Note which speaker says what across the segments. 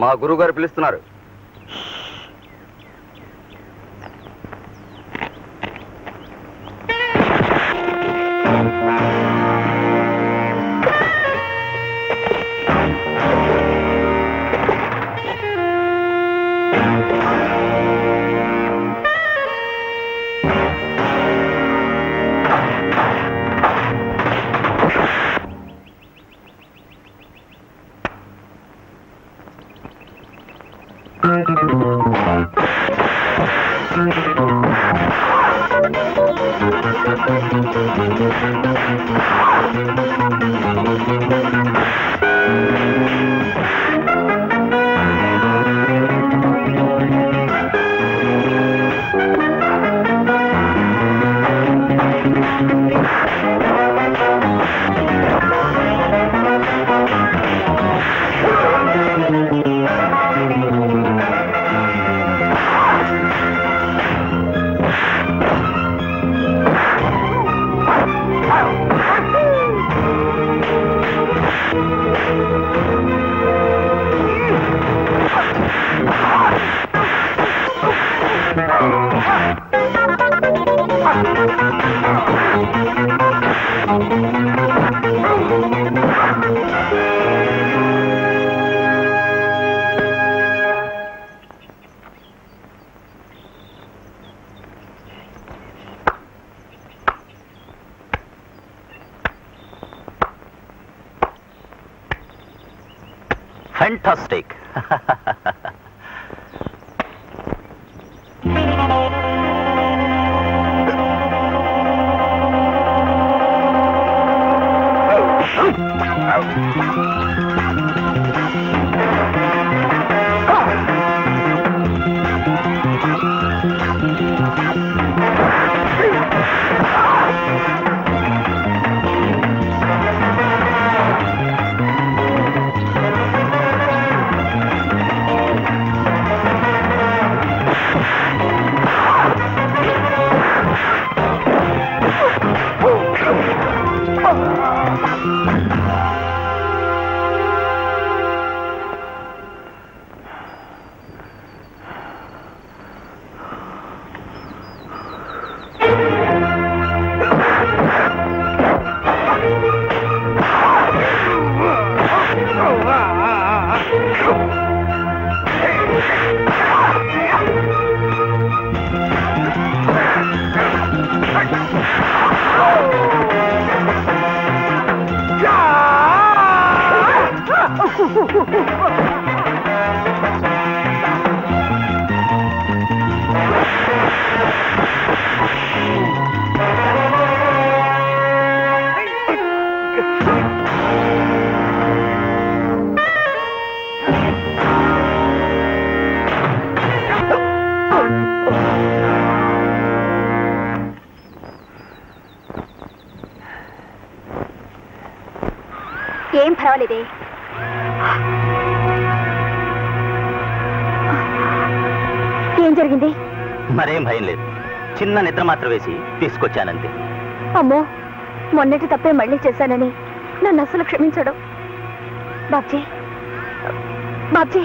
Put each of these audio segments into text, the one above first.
Speaker 1: మా గురువు గారు పిలుస్తున్నారు.
Speaker 2: Fantastic.
Speaker 3: ఏం పర్వాలేదే. ఏం జరిగింది?
Speaker 2: మరేం భయం లేదు, చిన్న నిద్ర మాత్రం వేసి తీసుకొచ్చానంతే.
Speaker 3: అమ్మో, మొన్నటి తప్పే మళ్ళీ చేశానని నన్ను అసలు క్షమించడం. Babji, Babji.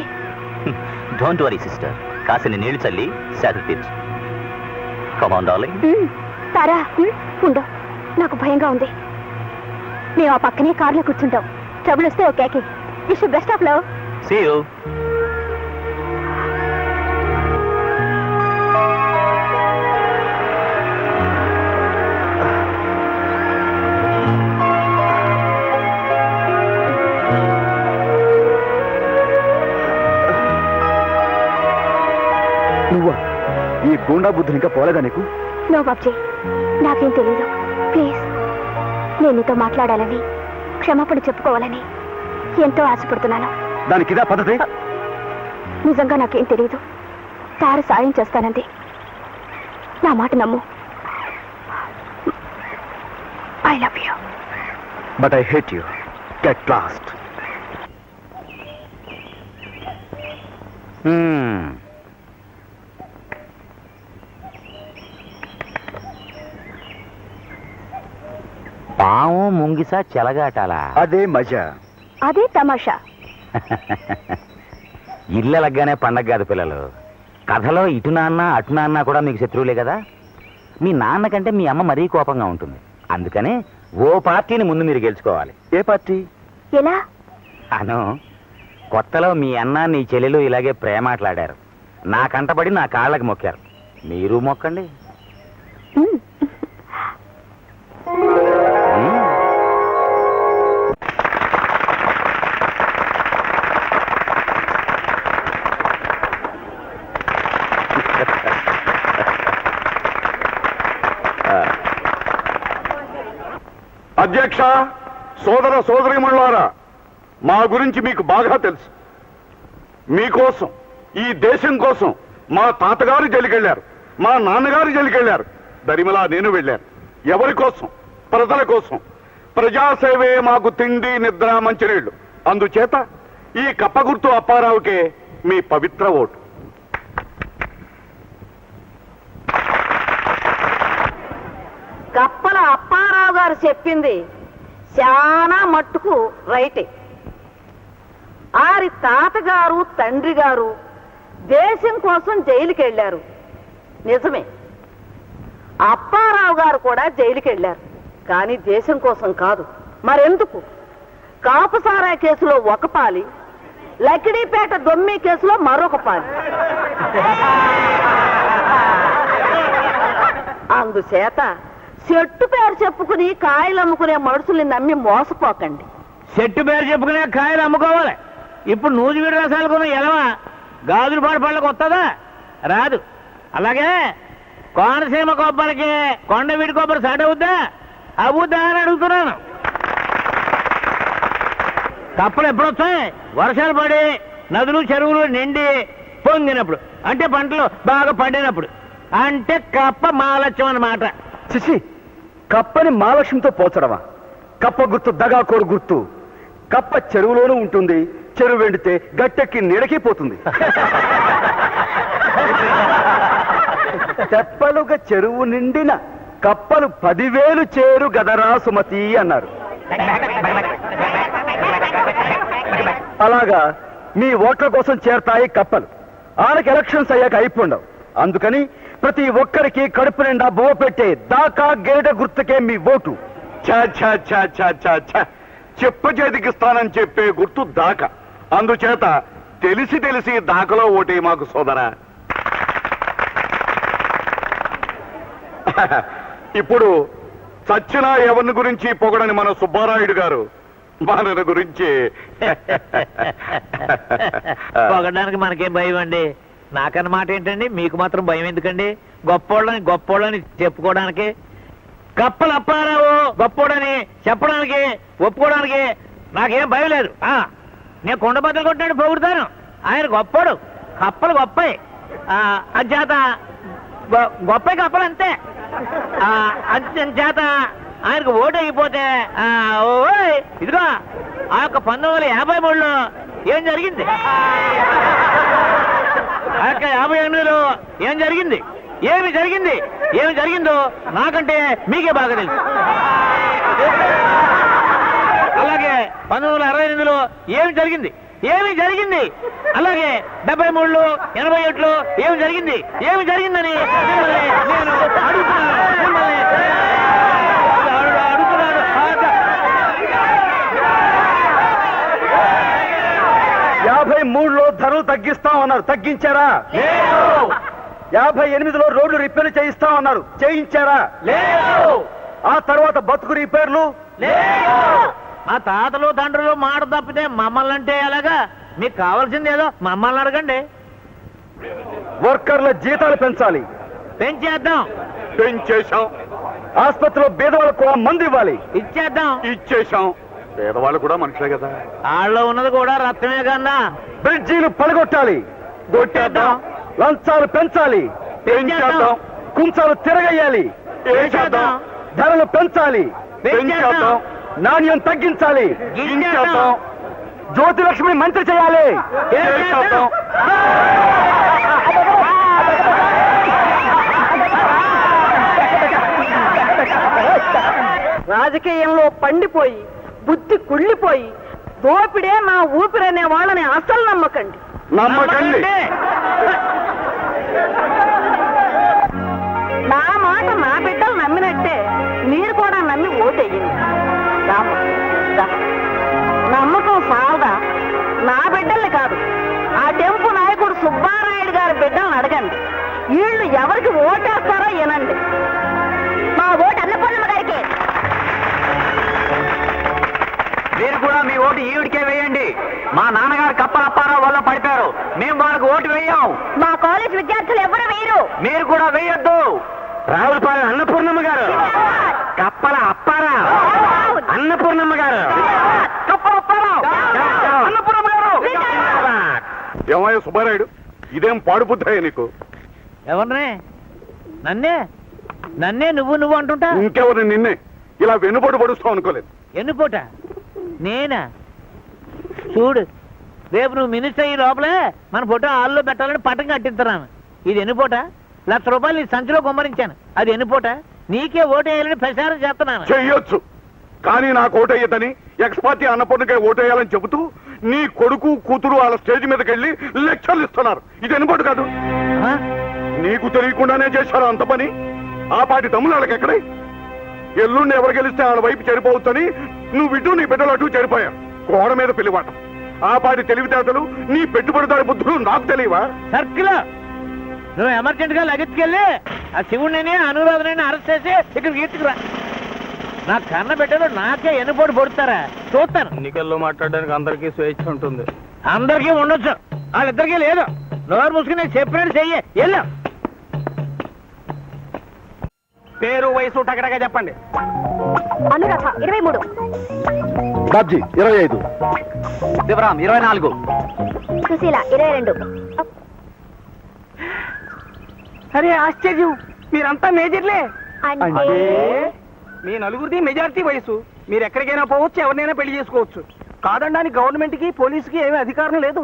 Speaker 2: Don't worry sister, కాసిని నీళ్లు చల్లి శాతం తీర్చు. Come on darling.
Speaker 3: తారా, ఉండు, నాకు భయంగా ఉంది. మేము ఆ పక్కనే కార్లో కూర్చుంటాం. ట్రబుల్ వస్తే okay. Wish best of love.
Speaker 2: See you.
Speaker 1: నువ్వా? ఈ గూండా బుద్ధులు ఇంకా పోలేదా నీకు?
Speaker 3: నో బాబ్జీ, నాకేం తెలీదు. ప్లీజ్, నేను నీతో మాట్లాడాలని, క్షమాపణ చెప్పుకోవాలని ఎంతో ఆశపడుతున్నాను.
Speaker 1: దానికి ఇదా పద్ధతి?
Speaker 3: నిజంగా నాకేం తెలీదు. తార సాయం చేస్తానంది. నా మాట నమ్ము. I love you.
Speaker 1: But I hate you. Get lost.
Speaker 2: పాము ముంగిస చెలగాటాలా?
Speaker 1: అదే మజా,
Speaker 3: అదే తమాషా.
Speaker 2: ఇల్లు లగ్గానే పండగ కాదు పిల్లలు. కథలో ఇటు నాన్న అటు నాన్న కూడా మీకు శత్రువులే కదా. మీ నాన్న కంటే మీ అమ్మ మరీ కోపంగా ఉంటుంది. అందుకనే ఓ పార్టీని ముందు మీరు గెలుచుకోవాలి.
Speaker 1: ఏ పార్టీ?
Speaker 3: ఎలా?
Speaker 2: అను, కొత్తలో మీ అన్న నీ చెల్లెలు ఇలాగే ప్రేమాట్లాడారు. నా కంటపడి నా కాళ్ళకి మొక్కారు. మీరు మొక్కండి.
Speaker 3: ఉమ్.
Speaker 2: ఉమ్.
Speaker 4: అధ్యక్ష, సోదర సోదరీమణులారా, మా గురించి మీకు బాగా తెలుసు. మీకోసం, ఈ దేశం కోసం మా తాతగారు జైలుకెళ్లారు, మా నాన్నగారు జైలుకెళ్లారు, దరిమలా నేను వెళ్ళాను. ఎవరి కోసం? ప్రజల కోసం. ప్రజాసేవే మాకు తిండి, నిద్ర, మంచినీళ్లు. అందుచేత ఈ కప్పగుర్తు అప్పారావుకే మీ పవిత్ర ఓటు.
Speaker 5: కప్పల అప్పారావు గారు చెప్పింది చాలా మట్టుకు రైటే. ఆరి తాతగారు తండ్రి గారు దేశం కోసం జైలుకి వెళ్ళారు, నిజమే. అప్పారావు గారు కూడా జైలుకి వెళ్ళారు, కానీ దేశం కోసం కాదు. మరెందుకు? కాపుసారా కేసులో ఒక పాలి, లకిడీపేట దొమ్మి కేసులో మరొక పాలి. అందుచేత చెట్టు పేరు చెప్పుకుని కాయలు అమ్ముకునే మనుషుల్ని నమ్మి మోసపోకండి.
Speaker 6: చెట్టు పేరు చెప్పుకునే కాయలు అమ్ముకోవాలి. ఇప్పుడు నూజివీడు రసాలు కొన్న ఎలవా గాజులపాడు పళ్ళకు వస్తుందా? రాదు. అలాగే కోనసీమ కొబ్బరికి కొండవీడి కొబ్బరి సాట అవుద్దా? అవుద్దా అని అడుగుతున్నాను. కప్పలు ఎప్పుడు వస్తాయి? వర్షాలు పడి నదులు చెరువులు నిండి పొంగినప్పుడు, అంటే పంటలు బాగా పండినప్పుడు. అంటే కప్ప మాలత్యం అన్నమాట.
Speaker 1: చిచి, కప్పని మాలక్ష్యంతో పోచడమా? కప్ప గుర్తు దగాకోరు గుర్తు. కప్ప చెరువులోనూ ఉంటుంది, చెరువు వెండితే గట్టెక్కి నీడకి పోతుంది. తెప్పలుగా చెరువు నిండిన కప్పలు 10,000 చేరు గదరా సుమతి అన్నారు. అలాగా మీ ఓట్ల కోసం చేరతాయి కప్పలు. ఆనకి ఎలక్షన్స్ అయ్యాక అయిపోండవు. అందుకని ప్రతి ఒక్కరికి కడుపు నిండా బువ్వ పెట్టే దాకా గేట గుర్తుకే మీ ఓటు.
Speaker 4: చెప్ప చేతికిస్తానని చెప్పే గుర్తు దాకా. అందుచేత తెలిసి తెలిసి దాకలో ఓటే మాకు సోదరా. ఇప్పుడు చచ్చినా ఎవరిని గురించి పొగడని మన సుబ్బారాయుడు గారు మన గురించి
Speaker 6: పొగడానికి మనకేం భయం అండి? నాకన్న మాట ఏంటండి, మీకు మాత్రం భయం ఎందుకండి? గొప్పోళ్ళని చెప్పుకోవడానికి. కప్పలు అప్పారావు గొప్పోడని చెప్పడానికి ఒప్పుకోవడానికి నాకేం భయం లేదు. నేను కొండ బద్దలు కొట్టాడు పొగుడుతాను. ఆయన గొప్పోడు, కప్పలు గొప్పయి. అంచేత గొప్ప కప్పలు అంతే. అంచేత ఆయనకు ఓటు అయిపోతే ఇదిగో ఆ యొక్క 1953లో ఏం జరిగింది, ఆ యొక్క 58లో ఏం జరిగింది, ఏమి జరిగిందో నాకంటే మీకే బాగా తెలుసు. అలాగే 1968లో ఏమి జరిగింది, అలాగే 73లో 87లో ఏమి జరిగిందని నేను అడుగుతున్నాను.
Speaker 1: 53లో ధరలు తగ్గిస్తామన్నారు, తగ్గించారా? 58లో రోడ్లు రిపేర్లు చేయిస్తామన్నారు, చేయించారా? ఆ తర్వాత బతుకు రిపేర్లు
Speaker 6: మా తాతలు తండ్రులు మాట తప్పితే మమ్మల్ని అంటే ఎలాగా? మీకు కావాల్సింది ఏదో మమ్మల్ని అడగండి.
Speaker 1: వర్కర్ల జీతాలు పెంచాలి,
Speaker 6: పెంచేద్దాం.
Speaker 4: పెంచేశాం.
Speaker 1: ఆసుపత్రిలో పేదవాళ్ళకు కూడా మందు ఇవ్వాలి,
Speaker 4: ఇచ్చేశాం. పేదవాళ్ళు కూడా మనుషులే కదా.
Speaker 6: వాళ్ళలో ఉన్నది కూడా రక్తమే కన్నా.
Speaker 1: బ్రిడ్జీలు పడగొట్టాలి,
Speaker 6: కొట్టేద్దాం.
Speaker 1: లంచాలు పెంచాలి,
Speaker 4: పెంచేద్దాం.
Speaker 1: కుంచాలు తిరగేయాలి,
Speaker 4: వేసేద్దాం.
Speaker 1: ధరలు పెంచాలి,
Speaker 4: పెంచేద్దాం.
Speaker 1: నాణ్యం తగ్గించాలి,
Speaker 4: గించేద్దాం.
Speaker 1: జ్యోతిలక్ష్మి మంత్రి చేయాలి.
Speaker 4: చేసేద్దాం.
Speaker 5: రాజకీయంలో పండిపోయి బుద్ధి కుళ్ళిపోయి దోపిడే నా ఊపిరనే వాళ్ళని అసలు నమ్మకండి.
Speaker 4: నమ్మకండి.
Speaker 5: నా మాట నా బిడ్డలు నమ్మినట్టే మీరు కూడా నమ్మి ఓటేయండి. నమ్మకం సాలదా? నా బిడ్డల్ని కాదు, ఆ టెంపు నాయకుడు సుబ్బారాయుడు గారి బిడ్డలను అడగండి. వీళ్ళు ఎవరికి ఓటేస్తారో వినండి.
Speaker 3: మా ఓటు అన్నపూర్ణమ్మ గారికి.
Speaker 6: మీరు కూడా మీ ఓటు ఈవిడికే వేయండి. మా నాన్నగారు కప్పల అప్పారావు వల్ల పడిపోయారు, మేము వాళ్ళకి ఓటు వేయం.
Speaker 3: మా కాలేజ్ విద్యార్థులు ఎవరు వేయరు.
Speaker 6: మీరు కూడా వేయొద్దు.
Speaker 2: రావులపాలెం అన్నపూర్ణమ్మ గారు, కప్పల అప్పారావు, అన్నపూర్ణమ్మ గారు,
Speaker 6: కప్పల అప్పారావు, అన్నపూర్ణమ్మ గారు.
Speaker 4: ఏమయ్య సుబ్బారాయుడు, ఇదేం పాడుబుద్ధాయ నీకు?
Speaker 6: ఎవరినే? నన్నే నువ్వు అంటుంటా.
Speaker 4: ఇంకెవరు నిన్నే ఇలా వెన్నుపోటు పడుస్తావు అనుకోలేదు.
Speaker 6: ఎన్నుపోట నేనా? చూడు, రేపు నువ్వు మినిస్టర్ అయ్యి లోపలే మన ఫోటో హాల్లో పెట్టాలని పట్టం కట్టిస్తున్నాను. ఇది ఎన్నుపోట? ₹1,00,000 నీ సంచిలో కుమ్మరించాను. అది ఎన్నుపోట? నీకే ఓటు వేయాలని ప్రచారం చేస్తున్నాను.
Speaker 4: చెయ్యొచ్చు, కానీ నాకు ఓటేయదని ఎక్స్ పార్టీ అన్నపూర్ణకే ఓటేయాలని చెబుతూ నీ కొడుకు కూతురు వాళ్ళ స్టేజ్ మీదకి వెళ్ళి లెక్చర్లు ఇస్తున్నారు. ఇది ఎన్నుపోటు కాదు.
Speaker 6: ఆ?
Speaker 4: నీకు తెలియకుండానే చేశారు అంత పని. ఆ పాటి తమ్ముళ్ళు వాళ్ళకి ఎక్కడే? ఎల్లుండి ఎవరు గెలిస్తే వాళ్ళ వైపు చెడిపోవచ్చని నువ్వు ఇటు నీ బిడ్డలు అటు చెడిపోయారు. గోడ మీద పిలివాట. ఆ పాటి తెలివితేటలు నీ పెట్టుబడిదారి బుద్ధులు నాకు తెలియవా?
Speaker 6: సర్కిల్ నువ్వు ఎమర్జెంట్ గా లగెత్తుకెళ్ళి ఆ శివుడిని అనురాధనని అరెస్ట్ చేసి ఇక్కడ గీర్చుకురా. నా కన్న బిడ్డలు నాకే ఎన్నుపోటు పొడుతారా చూస్తాను.
Speaker 1: ఎన్నికల్లో మాట్లాడడానికి అందరికీ స్వేచ్ఛ ఉంటుంది.
Speaker 6: అందరికీ ఉండొచ్చు, వాళ్ళిద్దరికీ లేదు. నోరు మూసుకుని నేను చెప్పినట్టు చెయ్యి. వెళ్ళు.
Speaker 1: పేరు వయసు టకటగా చెప్పండి.
Speaker 3: అనురాధ 23.
Speaker 1: బాబ్జీ 25.
Speaker 2: శివరాం 24.
Speaker 3: సుశీల 22.
Speaker 1: అరే ఆశ్చర్యం, మీరంతా మేజర్లే.
Speaker 3: అంటే
Speaker 1: మీ నలుగురిది మెజారిటీ వయసు. మీరు ఎక్కడికైనా పోవచ్చు, ఎవరినైనా పెళ్లి చేసుకోవచ్చు. కాదండానికి గవర్నమెంట్ కి పోలీసుకి ఏమీ అధికారం లేదు.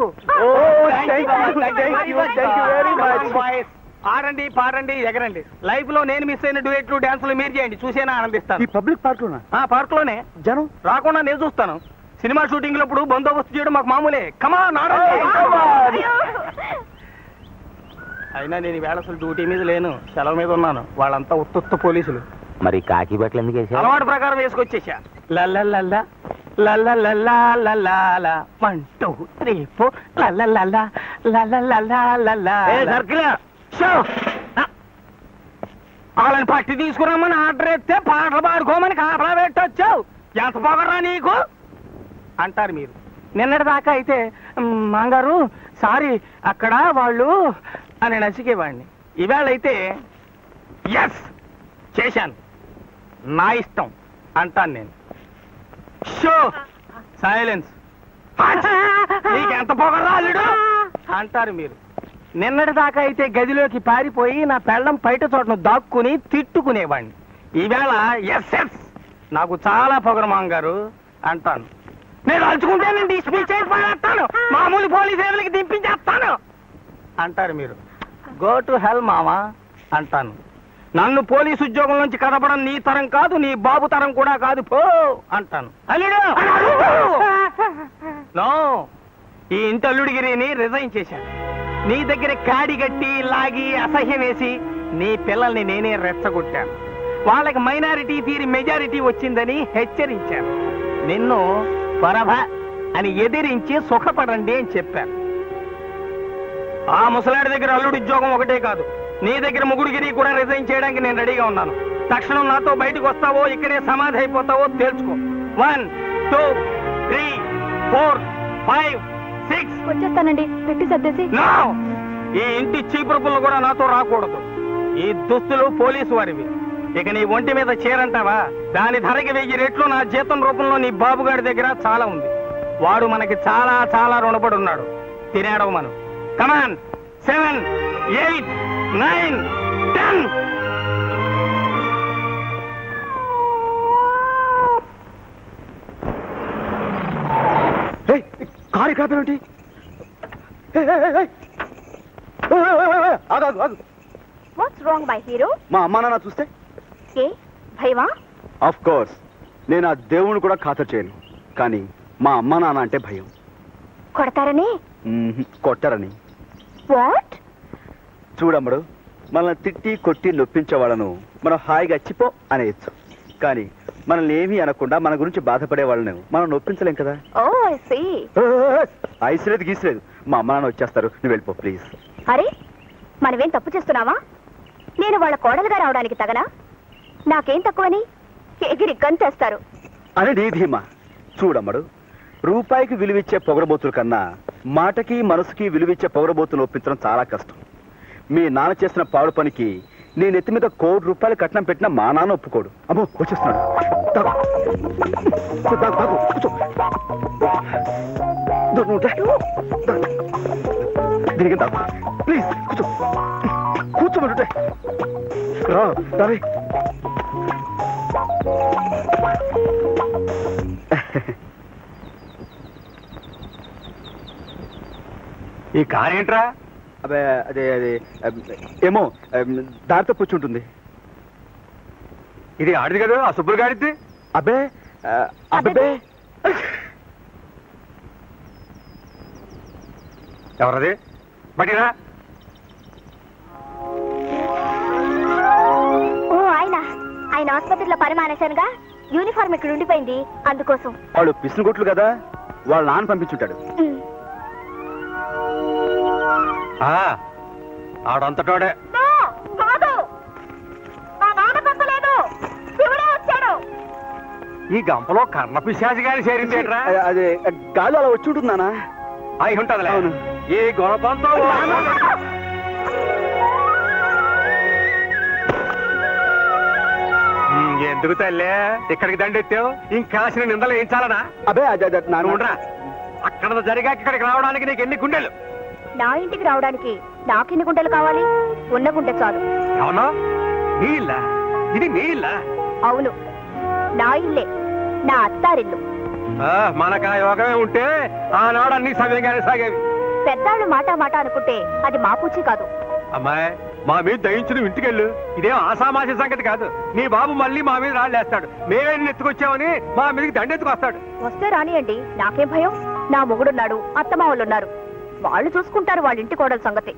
Speaker 1: ఆడండి, పాడండి, ఎగరండి. లైఫ్ లో నేను మిస్ అయిన డ్యూయెట్లు, డాన్సులు మీరు చేయండి, చూసేనా ఆనందిస్తాను. ఈ పబ్లిక్ పార్క్ లోనా? పార్క్ లోనే. జనం రాకుండా నేను చూస్తాను. సినిమా షూటింగ్ లప్పుడు బందోబస్తు చేయడం మాకు మామూలే. కమాన్ ఆడండి. అయినా నేను ఈవేళ అసలు డ్యూటీ మీద లేను, సెలవు మీద ఉన్నాను. వాళ్ళంతా ఉత్తుత్త పోలీసులు.
Speaker 2: మరి కాకి బట్టలు ఎందుకు వేసావు?
Speaker 1: అలవాటు ప్రకారం వేసుకొచ్చేసా. 1 2 3 4
Speaker 6: సర్కిల్
Speaker 1: వాళ్ళని పట్టి తీసుకురామని ఆర్డర్ ఎత్తే పాటలు పాడుకోమని కాపలా పెట్టొచ్చావు. ఎంత పొగరా నీకు అంటారు మీరు. నిన్నటి దాకా అయితే మాంగారు సారీ అక్కడ వాళ్ళు అని నసికేవాడిని. ఈవేళ అయితే ఎస్ చేశాను, నా ఇష్టం అంటాను నేను. Show silence. నీకెంత పొగరా అల్లుడు అంటారు మీరు. నిన్నటి దాకా అయితే గదిలోకి పారిపోయి నా పెళ్ళం బయట చోటను దాక్కుని తిట్టుకునేవాడిని. ఈవేళ ఎస్ ఎస్ నాకు చాలా పొగరు మాంగారు అంటాను. నేను అలుచుకుంటే నేను డిస్మిస్ చేసి పడేస్తాను, మామూలు పోలీసు సేవలకి దింపించేస్తాను అంటారు మీరు. గో టు హెల్ మామా అంటాను. నన్ను పోలీసు ఉద్యోగం నుంచి కదపడం నీ తరం కాదు, నీ బాబు తరం కూడా కాదు, పో అంటాను. అల్లుడు నో, ఈ ఇంటి అల్లుడిగిరిని రిజైన్ చేశాను. నీ దగ్గర కాడి గట్టి లాగి అసహ్యం వేసి నీ పిల్లల్ని నేనే రెచ్చగొట్టాను. వాళ్ళకి మైనారిటీ తీరి మెజారిటీ వచ్చిందని హెచ్చరించాను. నిన్ను పరభ అని ఎదిరించి సుఖపడండి అని చెప్పాను. ఆ ముసలాడి దగ్గర అల్లుడి ఉద్యోగం ఒకటే కాదు, నీ దగ్గర ముగుడిగిరి కూడా రిజైన్ చేయడానికి నేను రెడీగా ఉన్నాను. తక్షణం నాతో బయటకు వస్తావో ఇక్కడే సమాధి అయిపోతావో తేల్చుకో. 1 2 3 4 5 6
Speaker 3: వచ్చేస్తానండి, పెట్టి సర్దేసి.
Speaker 1: నో, ఈ ఇంటి చీపురు పుల్ల కూడా నాతో రాకూడదు. ఈ దుస్తులు పోలీసు వారివి. ఇక నీ ఒంటి మీద చీరంటావా, దాని ధరకి 1000 రెట్లు నా జీతం రూపంలో నీ బాబుగారి దగ్గర చాలా ఉంది. వాడు మనకి చాలా చాలా రుణపడి ఉన్నాడు. తినేడవు మనం. కమాన్ 7 8 9 10.
Speaker 4: కారు కాపేమిటి?
Speaker 3: What's wrong my hero?
Speaker 1: మా అమ్మా నాన్న చూస్తే?
Speaker 3: ఏ భయమా?
Speaker 1: ఆఫ్ కోర్స్, నేను ఆ దేవుణ్ణి కూడా ఖాతరు చేయను. కానీ
Speaker 7: మా అమ్మ నాన్న అంటే భయం.
Speaker 3: కొడతారని?
Speaker 7: కొట్టరని.
Speaker 3: వాట్?
Speaker 7: చూడమ్మడు, మనల్ని తిట్టి కొట్టి నొప్పించే వాళ్ళను మనం హాయిగా చిపో అనేయచ్చు. కానీ మనల్ని ఏమీ అనకుండా మన గురించి బాధపడే వాళ్ళను మనం నొప్పించలేం కదా.
Speaker 3: ఓ ఐ సీ.
Speaker 7: ఐసులేదు గీసులేదు, మా అమ్మ నాన్న వచ్చేస్తారు, నువ్వు వెళ్ళిపో ప్లీజ్.
Speaker 3: అరే, మనమేం తప్పు చేస్తున్నావా? నేను వాళ్ళ కోడలుగా రావడానికి తగనా? నాకేం తక్కువని ఎగిరి గంతేస్తారు
Speaker 7: అని నీ ధీమా. చూడమ్మడు, రూపాయికి విలువిచ్చే పొగరబోతుల కన్నా మాటకి మనసుకి విలువిచ్చే పొగరబోతులు ఒప్పించడం చాలా కష్టం. మీ నాన్న చేసిన పాడు పనికి నేను ఎత్తి మీద ₹1,00,00,000 కట్నం పెట్టినా మా నాన్న ఒప్పుకోడు. అమ్మో వచ్చేస్తున్నాడు. దీనికి ప్లీజ్ కూర్చో, కూర్చోమంటుంటే రావే.
Speaker 1: ఈ కార్ ఏంట్రా?
Speaker 7: అదే అదే అదే ఏమో దారితో కూర్చుంటుంది.
Speaker 1: ఇది ఆడిది కదా, ఆ సుబ్బులు గాడిది.
Speaker 7: అబ్బే అబ్బే
Speaker 1: ఎవరది? బట్టిరా.
Speaker 3: ఓ ఆయన ఆసుపత్రిలో పని మానేశానుగా, యూనిఫామ్ ఇక్కడ ఉండిపోయింది, అందుకోసం.
Speaker 7: వాళ్ళు పిసినగొట్లు కదా, వాళ్ళ నాన్న పంపించుంటాడు.
Speaker 1: ఆడంతటోడే. ఈ గంపలో కర్ణ పిశాచి గారి చేరింది ఏంట్రా?
Speaker 7: అదే గాలి అలా వచ్చి ఉంటుంది నాన్న.
Speaker 1: అయి ఉంటదిలే.
Speaker 7: అవును.
Speaker 1: ఈ గుణపంతో ఎందుకు తల్లే ఇక్కడికి దండెత్తావు? ఇంకాసిన నిందలు ఏం చాలనా?
Speaker 7: అబ్బే అదే అదే నాన్న
Speaker 1: ఉండరా. అక్కడ జరిగాక ఇక్కడికి రావడానికి నీకు ఎన్ని గుండెలు?
Speaker 3: నా ఇంటికి రావడానికి నాకెన్ని గుంటలు కావాలి? ఉన్న గుంటె చాలు.
Speaker 1: అవునా? నీ ఇల్లా? ఇది నీ ఇల్లా?
Speaker 3: అవును, నా ఇల్లే, నా అత్తారిల్లు.
Speaker 1: మనకు ఆ యోగమే ఉంటే ఆనాడు అన్ని సమయంగానే సాగేవి.
Speaker 3: పెద్దాళ్ళు మాట మాట అనుకుంటే అది మా పూచి కాదు.
Speaker 1: అమ్మాయి, మా మీద దయించు, నువ్వు ఇంటికెళ్ళు. ఇదేం ఆసామాసి సంగతి కాదు. నీ బాబు మళ్ళీ మా మీద రాళ్ళేస్తాడు. మేమే ఎత్తుకొచ్చామని మా మీదకి దండెత్తుకొస్తాడు.
Speaker 3: వస్తే రానియండి, నాకేం భయం. నా మొగుడున్నాడు, అత్తమావులున్నారు, వాళ్ళు చూసుకుంటారు వాళ్ళ ఇంటి కోడల సంగతి.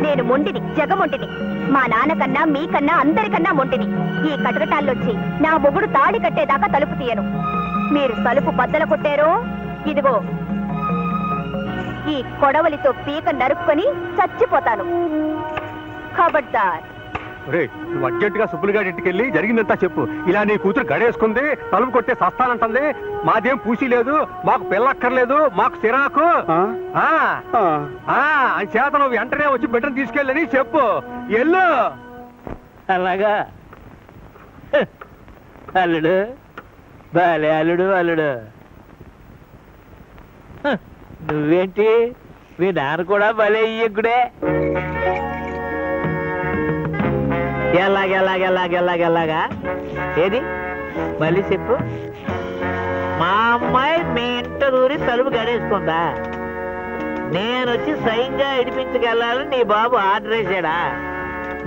Speaker 3: నేను మొండిని, జగమొంటిని. మా నాన్నకన్నా మీకన్నా అందరికన్నా మొంటిని. ఈ కటకటాల్లోచ్చి నా మొగుడు తాడి కట్టేదాకా తలుపు తీయను. మీరు తలుపు బద్దలు కొట్టారో, ఇదిగో ఈ కొడవలితో పీక నరుక్కొని చచ్చిపోతాను. ఖబర్దార్.
Speaker 1: నువ్వు అర్జెంటుగా సుబ్బులుగాడి ఇంటికి వెళ్ళి జరిగిందంతా చెప్పు. ఇలా నీ కూతురు గడేసుకుంది, తలుపు కొట్టే సస్తానంటుంది, మాదేం పూసి లేదు, మాకు పిల్లక్కర్లేదు, మాకు సిరాకు అని చేత నువ్వు వెంటనే వచ్చి బిడ్డను తీసుకెళ్ళని చెప్పు. ఎల్లు.
Speaker 6: అలాగా అల్లుడు, బాలే అల్లుడు. అల్లుడు నువ్వేంటి, మీ నాన్న కూడా భలే ఇయ్యకుడే. ఎలాగెలాగా ఏది మళ్ళీ చెప్పు. మా అమ్మాయి మీ ఇంట దూరి తలుపు గడేసుకుందా? నేను వచ్చి సైన్గా ఇడిపించుకెళ్ళాలని నీ బాబు ఆర్డర్ వేసాడా?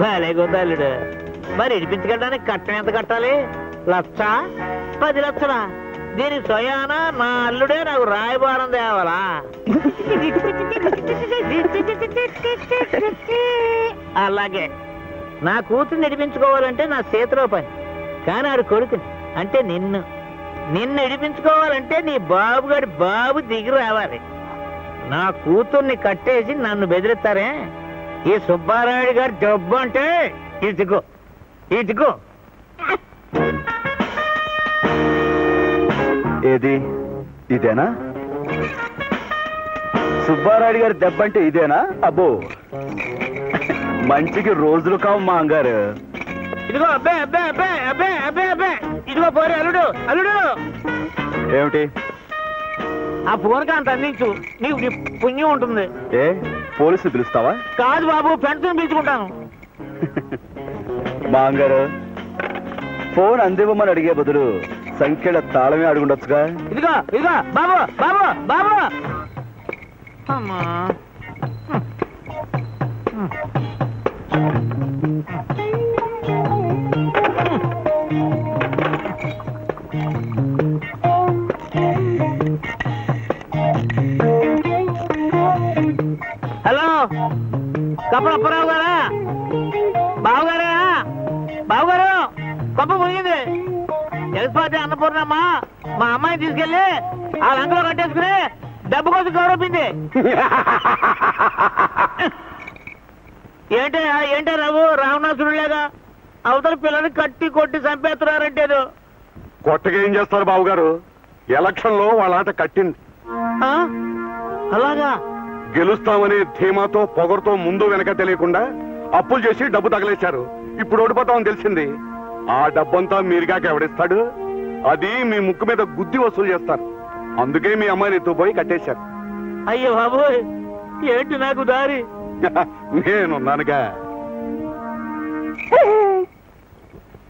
Speaker 6: భలే గుందల్లుడు. మరి ఇడిపించుకెళ్ళడానికి కట్టం ఎంత కట్టాలి? 1,00,000, 10 లక్షలా? దీనికి స్వయానా నా అల్లుడే నాకు రాయబారం తేవాలా? అలాగే నా కూతురు నడిపించుకోవాలంటే నా చేతిలో పని. కానీ ఆడు కొడుకుని అంటే నిన్ను ఇడిపించుకోవాలంటే నీ బాబుగాడి బాబు దిగి రావాలి. నా కూతుర్ని కట్టేసి నన్ను బెదిరిస్తారే? ఈ సుబ్బారాయుడు గారి డబ్బు అంటే ఇదిగో.
Speaker 7: ఏది ఇదేనా? సుబ్బారాయుడు గారి దెబ్బంటే ఇదేనా? అబ్బో, మంచికి రోజులు కావు మా అంగారు.
Speaker 6: ఇదిగో అబ్బే ఇదిగో పోరే అల్లుడు.
Speaker 7: ఏమిటి?
Speaker 6: ఆ ఫోన్కి అంత అందించు, నీకు పుణ్యం ఉంటుంది.
Speaker 7: ఏ పోలీసులు పిలుస్తావా?
Speaker 6: కాదు బాబు, ఫ్రెండ్స్ని పిలుచుకుంటాను.
Speaker 7: మా అంగారు, ఫోన్ అందివ్వమని అడిగే బదులు సంఖ్యల తాళమే అడుగుండొచ్చుగా.
Speaker 6: ఇదిగో బాబు అమ్మా. బావగారా బావగారు గొప్ప మునిగింది. జగత్పాటి అన్నపూర్ణమ్మ మా అమ్మాయిని తీసుకెళ్లి ఆ లంకలో కట్టేసుకుని డబ్బు కోసం గౌరవింది. ఏంటే రావు రావణాసుడు లేగా అవతల పిల్లని కట్టి కొట్టి చంపేస్తున్నారంటేదో.
Speaker 4: కొట్టగా ఏం చేస్తారు బాబుగారు? ఎలక్షన్ లో వాళ్ళ ఆట కట్టింది.
Speaker 6: ఆ? అలాగా?
Speaker 4: గెలుస్తామనే ధీమాతో పొగరుతో ముందు వెనక తెలియకుండా అప్పులు చేసి డబ్బు తగలేశారు. ఇప్పుడు ఓడిపోతామని తెలిసింది. ఆ డబ్బంతా మీరుగాక ఎవడిస్తాడు? అది మీ ముక్కు మీద గుద్ది వసూలు చేస్తారు. అందుకే మీ అమ్మాయిని ఎత్తుపోయి కట్టేశారు.
Speaker 6: అయ్యో బాబోయ్, ఏంటి నాకు దారి?
Speaker 4: నేనున్నానుగా.